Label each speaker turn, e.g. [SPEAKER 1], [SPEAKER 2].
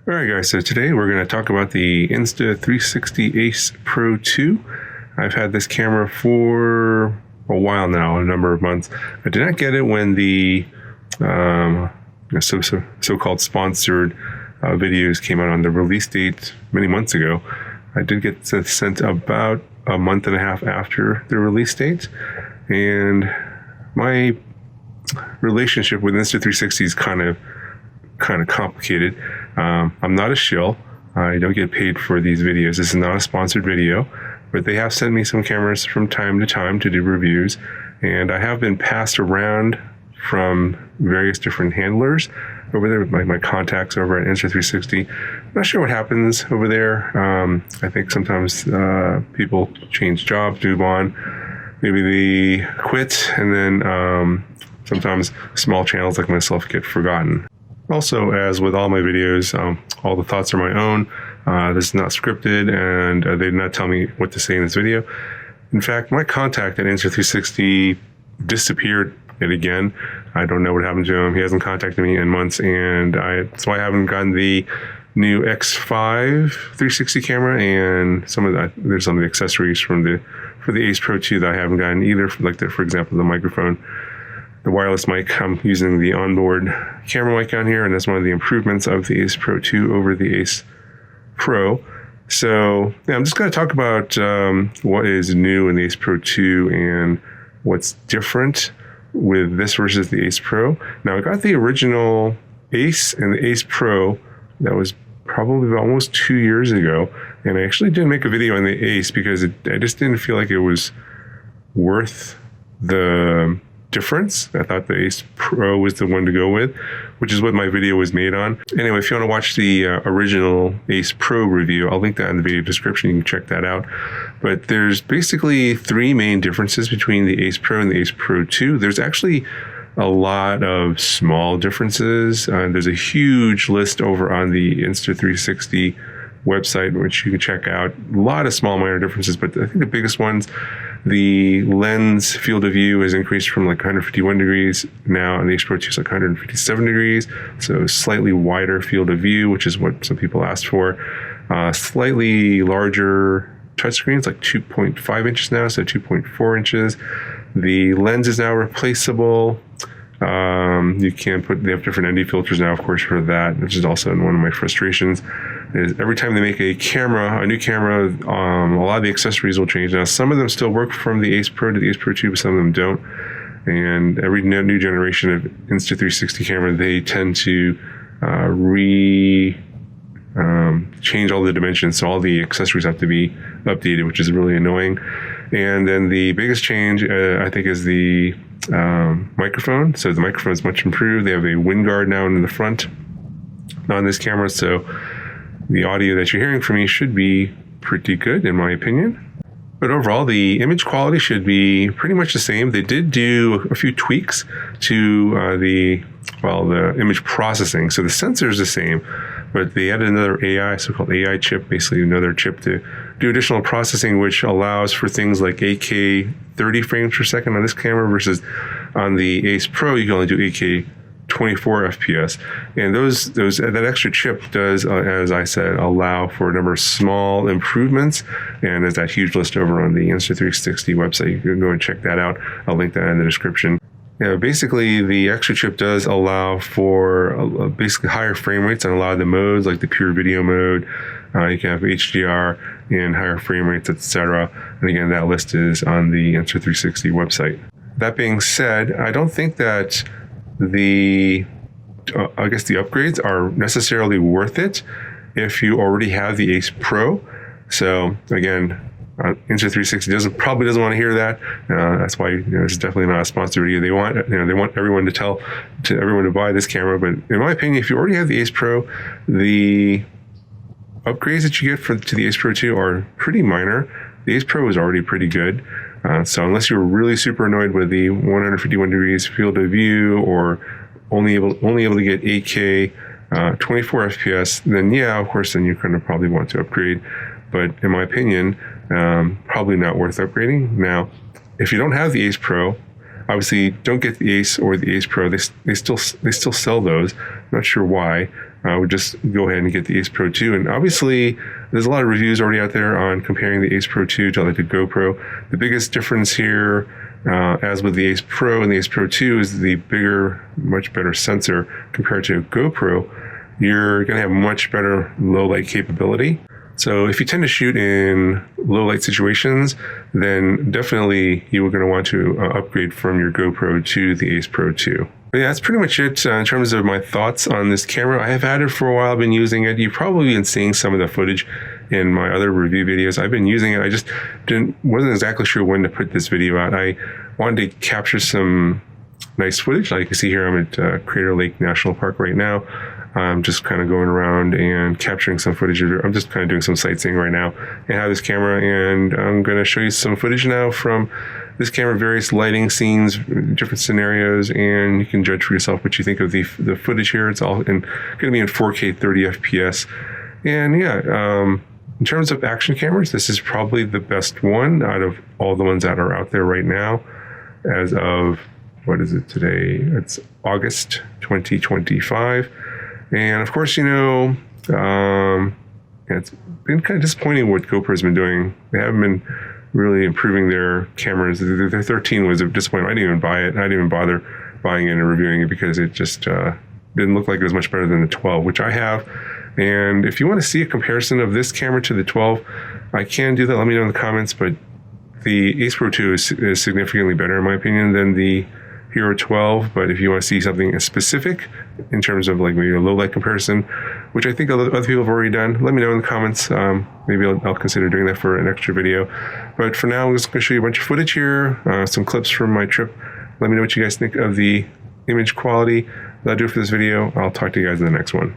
[SPEAKER 1] All right, guys, so today we're going to talk about the Insta360 Ace Pro 2. I've had this camera for a while now, a number of months. I did not get it when the so-called sponsored videos came out on the release date many months ago. I did get sent about a month and a half after the release date, and my relationship with Insta360 is kind of complicated. I'm not a shill. I don't get paid for these videos. This is not a sponsored video, but they have sent me some cameras from time to time to do reviews, and I have been passed around from various different handlers over there with my contacts over at Insta360. I'm not sure what happens over there. I think sometimes people change jobs, move on, maybe they quit, and then sometimes small channels like myself get forgotten. Also, as with all my videos, all the thoughts are my own. This is not scripted, and they did not tell me what to say in this video. In fact, my contact at Insta360 disappeared yet again. I don't know what happened to him. He hasn't contacted me in months, and that's why I haven't gotten the new X5 360 camera, and there's some of the accessories for the Ace Pro 2 that I haven't gotten either. For example, the microphone. The wireless mic, I'm using the onboard camera mic on here, and that's one of the improvements of the Ace Pro 2 over the Ace Pro. So yeah, I'm just going to talk about what is new in the Ace Pro 2 and what's different with this versus the Ace Pro. Now, I got the original Ace and the Ace Pro. That was probably almost 2 years ago, and I actually didn't make a video on the Ace because I just didn't feel like it was worth the difference. I thought the Ace Pro was the one to go with, which is what my video was made on. Anyway, if you want to watch the original Ace Pro review, I'll link that in the video description. You can check that out. But there's basically three main differences between the Ace Pro and the Ace Pro 2. There's actually a lot of small differences. There's a huge list over on the Insta360 website, which you can check out. A lot of small minor differences, but I think the biggest ones, the lens field of view has increased from like 151 degrees. Now on the Ace Pro 2 is like 157 degrees. So slightly wider field of view, which is what some people asked for. Slightly larger touchscreens, like 2.5 inches now, so 2.4 inches. The lens is now replaceable. You can they have different ND filters now, of course, for that, which is also one of my frustrations. Is every time they make a new camera, a lot of the accessories will change. Now, some of them still work from the Ace Pro to the Ace Pro 2, but some of them don't. And every new generation of Insta360 camera, they tend to change all the dimensions, so all the accessories have to be updated, which is really annoying. And then the biggest change, I think, is the microphone. So the microphone is much improved. They have a wind guard now in the front on this camera, so the audio that you're hearing from me should be pretty good, in my opinion. But overall, the image quality should be pretty much the same. They did do a few tweaks to the image processing. So the sensor is the same, but they added another so-called AI chip, basically another chip to do additional processing, which allows for things like 8K 30 frames per second on this camera versus on the Ace Pro, you can only do 8K 24 FPS. And that extra chip does, as I said, allow for a number of small improvements. And there's that huge list over on the Insta360 website. You can go and check that out. I'll link that in the description. Basically, the extra chip does allow for basically higher frame rates on a lot of the modes, like the pure video mode. You can have HDR and higher frame rates, etc. And again, that list is on the Insta360 website. That being said, I don't think that the upgrades are necessarily worth it if you already have the Ace Pro. So again, Insta360 probably doesn't want to hear that. That's why it's definitely not a sponsored video. They want everyone to buy this camera. But in my opinion, if you already have the Ace Pro, the upgrades that you get to the Ace Pro 2 are pretty minor. The Ace Pro is already pretty good. So unless you're really super annoyed with the 151 degrees field of view, or only able to get 8K 24 FPS, then yeah, of course, then you're going to probably want to upgrade. But in my opinion, probably not worth upgrading. Now, if you don't have the Ace Pro, obviously don't get the Ace or the Ace Pro. They still sell those. I'm not sure why. I would just go ahead and get the Ace Pro 2. And obviously, there's a lot of reviews already out there on comparing the Ace Pro 2 to like the GoPro. The biggest difference here, as with the Ace Pro and the Ace Pro 2, is the bigger, much better sensor compared to GoPro. You're going to have much better low light capability. So if you tend to shoot in low light situations, then definitely you are going to want to upgrade from your GoPro to the Ace Pro 2. But yeah, that's pretty much it in terms of my thoughts on this camera. I have had it for a while. I've been using it. You've probably been seeing some of the footage in my other review videos. I've been using it. I just wasn't exactly sure when to put this video out. I wanted to capture some nice footage. Like you can see here, I'm at Crater Lake National Park right now. I'm just kind of going around and capturing some footage. I'm just kind of doing some sightseeing right now and have this camera, and I'm going to show you some footage now from this camera, various lighting scenes, different scenarios, and you can judge for yourself what you think of the footage here. It's all going to be in 4K 30 FPS. And yeah, in terms of action cameras, this is probably the best one out of all the ones that are out there right now. As of, what is it today? It's August 2025. And of course, you know, it's been kind of disappointing what GoPro's been doing. They haven't been really improving their cameras. The 13 was a disappointment. I didn't even buy it. I didn't even bother buying it and reviewing it because it just didn't look like it was much better than the 12, which I have. And if you want to see a comparison of this camera to the 12, I can do that. Let me know in the comments. But the Ace Pro 2 is significantly better, in my opinion, than the Hero 12. But if you want to see something specific in terms of like maybe a low light comparison, which I think other people have already done, let me know in the comments. Maybe I'll consider doing that for an extra video. But for now, I'm just going to show you a bunch of footage here, some clips from my trip. Let me know what you guys think of the image quality. That'll do it for this video. I'll talk to you guys in the next one.